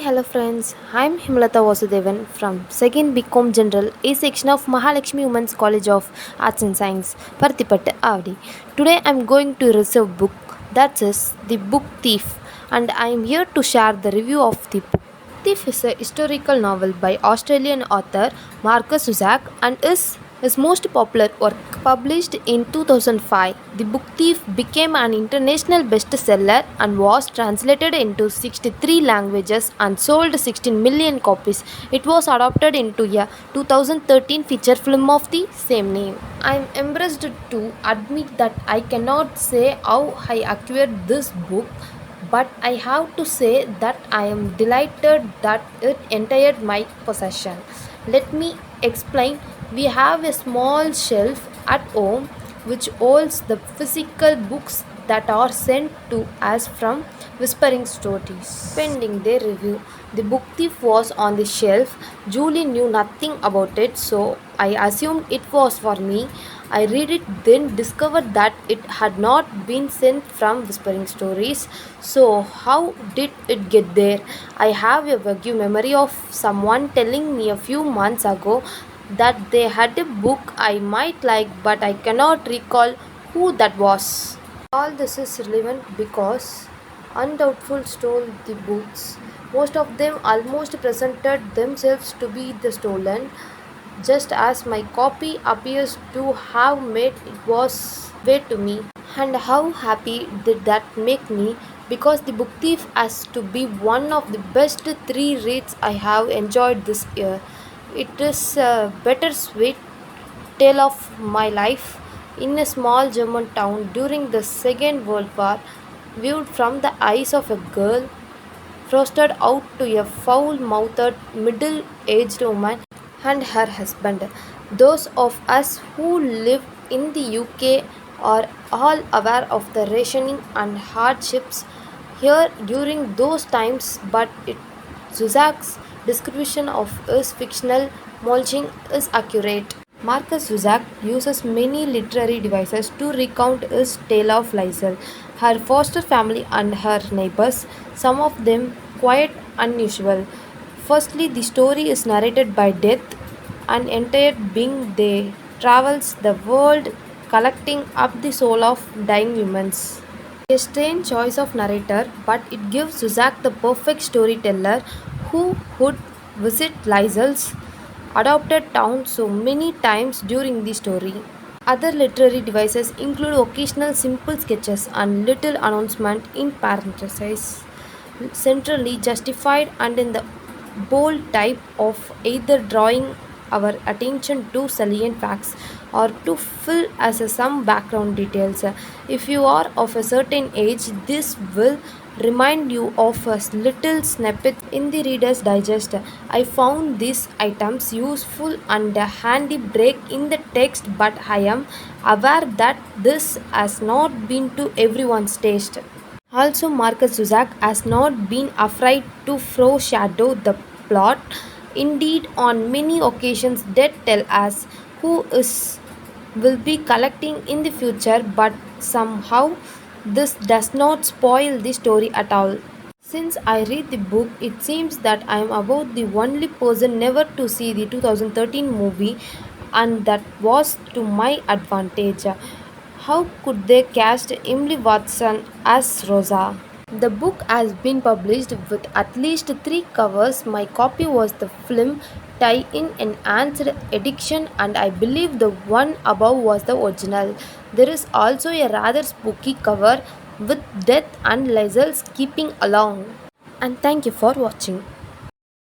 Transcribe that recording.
Hello friends. I'm Hemalatha Vasudevan from 2nd BCom General A section of Mahalakshmi Women's College of Arts and Science, Parthipatta, Avdi. Today I'm going to receive book that is The Book Thief, and I am here to share the review of the book. Thief is a historical novel by Australian author Markus Zusak and is his most popular work. Published in 2005, The Book Thief became an international bestseller and was translated into 63 languages and sold 16 million copies. It was adapted into a 2013 feature film of the same name. I am embarrassed to admit that I cannot say how I acquired this book, but I have to say that I am delighted that it entered my possession. Let me explain. We have a small shelf at home which holds the physical books that are sent to us from Whispering Stories. Pending their review, The Book Thief was on the shelf. Julie knew nothing about it, so I assumed it was for me. I read it, then discovered that it had not been sent from Whispering Stories. So, how did it get there? I have a vague memory of someone telling me a few months ago that they had a book I might like, but I cannot recall who that was. All this is relevant because undoubtful stole the books. Most of them almost presented themselves to be the stolen, just as my copy appears to have made it was way to me. And how happy did that make me? Because The Book Thief has to be one of the best three reads I have enjoyed this year. It is a bittersweet tale of my life in a small German town during the Second World War, viewed from the eyes of a girl frosted out to a foul mouthed middle aged woman and her husband. Those of us who live in the UK are all aware of the rationing and hardships here during those times, but Zuzak's description of his fictional mulching is accurate. Markus Zusak uses many literary devices to recount his tale of Liesel, her foster family, and her neighbors, some of them quite unusual. Firstly, the story is narrated by Death, an entire being they travels the world collecting up the soul of dying humans. A strange choice of narrator, but it gives Zusak the perfect storyteller who would visit Liesel's adopted town so many times during the story. Other literary devices include occasional simple sketches and little announcement in parentheses, centrally justified and in the bold type of either drawing our attention to salient facts or to fill as some background details. If you are of a certain age, this will remind you of a little snippet in the Reader's Digest. I found these items useful and a handy break in the text, but I am aware that this has not been to everyone's taste. Also, Markus Zusak has not been afraid to foreshadow the plot. Indeed, on many occasions, Dead tell us who is will be collecting in the future, but somehow this does not spoil the story at all. Since I read the book, it seems that I am about the only person never to see the 2013 movie, and that was to my advantage. How could they cast Emily Watson as Rosa? The book has been published with at least three covers. My copy was the film tie-in enhanced edition, and I believe the one above was the original. There is also a rather spooky cover with Death and Liesel keeping along. And thank you for watching.